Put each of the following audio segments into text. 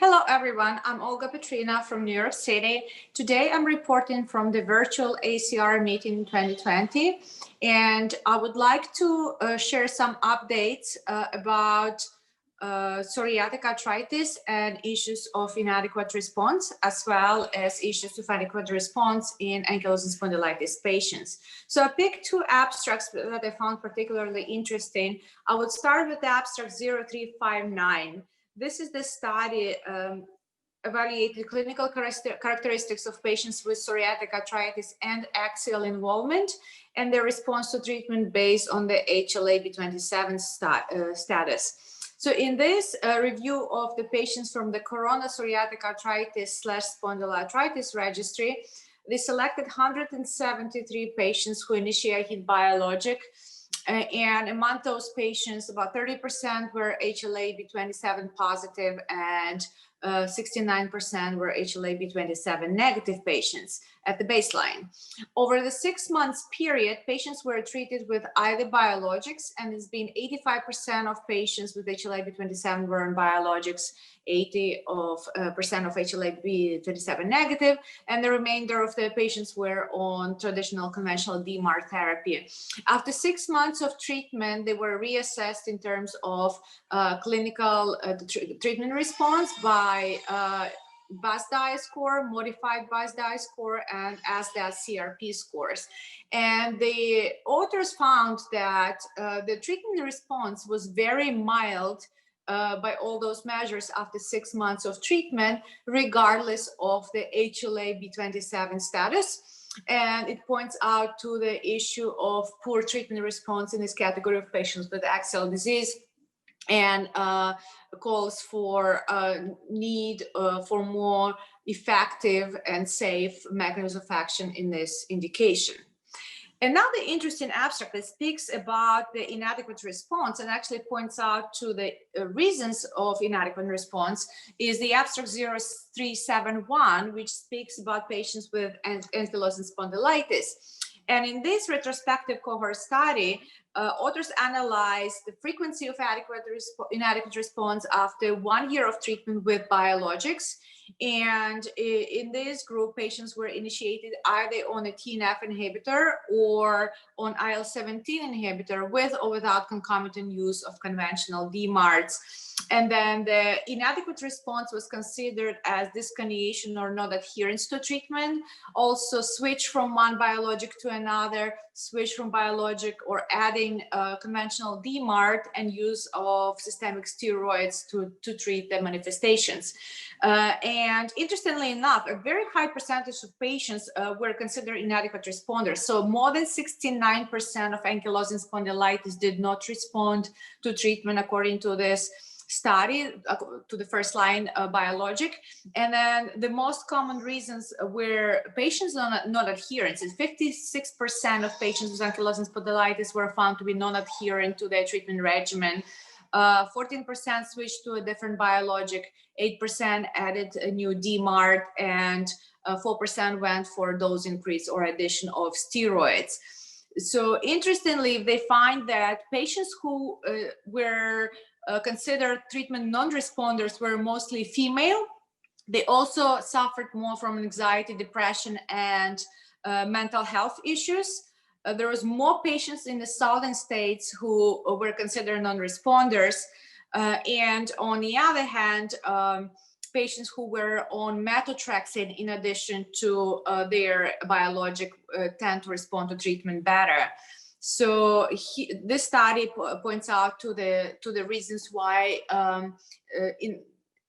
Hello, everyone. I'm Olga Petryna from New York City. Today, I'm reporting from the virtual ACR meeting in 2020, and I would like to share some updates about psoriatic arthritis and issues of inadequate response, as well as issues of adequate response in ankylosing spondylitis patients. So I picked two abstracts that I found particularly interesting. I would start with the abstract 0359. This is the study evaluated clinical characteristics of patients with psoriatic arthritis and axial involvement and their response to treatment based on the HLA-B27 status. So in this review of the patients from the Corona Psoriatic Arthritis/Spondylitis Registry, they selected 173 patients who initiated biologic. And among those patients, about 30% were HLA-B27 positive and 69% were HLA-B27 negative patients at the baseline. Over the 6 months period, patients were treated with either biologics, and it's been 85% of patients with HLA-B27 were on biologics, 80% of HLA-B27 negative, and the remainder of the patients were on traditional conventional DMARD therapy. After 6 months of treatment, they were reassessed in terms of clinical treatment response by BAS-DIA score, modified BAS-DIA score, and ASDAS-CRP scores. And the authors found that the treatment response was very mild by all those measures after 6 months of treatment, regardless of the HLA-B27 status. And it points out to the issue of poor treatment response in this category of patients with axial disease, and calls for need for more effective and safe mechanisms of action in this indication. And now the interesting abstract that speaks about the inadequate response and actually points out to the reasons of inadequate response is the abstract 0371, which speaks about patients with ankylosing spondylitis. And in this retrospective cohort study, authors analyzed the frequency of inadequate response after 1 year of treatment with biologics. And in this group, patients were initiated either on a TNF inhibitor or on IL-17 inhibitor with or without concomitant use of conventional DMARDs. And then the inadequate response was considered as discontinuation or not adherence to treatment. Also switch from one biologic to another, switch from biologic or adding conventional DMARD, and use of systemic steroids to treat the manifestations. And interestingly enough, a very high percentage of patients were considered inadequate responders. So more than 69% of ankylosing spondylitis did not respond to treatment according to this study, to the first line biologic. And then the most common reasons were patients non-adherence. And 56% of patients with ankylosing spondylitis were found to be non-adherent to their treatment regimen. 14% switched to a different biologic, 8% added a new DMARD, and 4% went for dose increase or addition of steroids. So interestingly, they find that patients who were considered treatment non-responders were mostly female. They also suffered more from anxiety, depression, and mental health issues. There was more patients in the southern states who were considered non-responders. And on the other hand, patients who were on methotrexate in addition to their biologic tend to respond to treatment better. So this study points out to the reasons why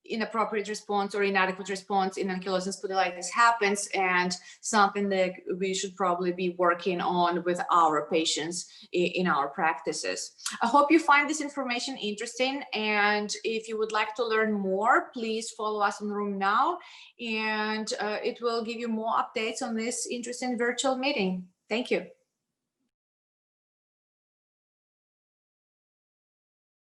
inappropriate response or inadequate response in ankylosing spondylitis happens, and something that we should probably be working on with our patients in our practices. I hope you find this information interesting, and if you would like to learn more, please follow us in the room now, and it will give you more updates on this interesting virtual meeting. Thank you.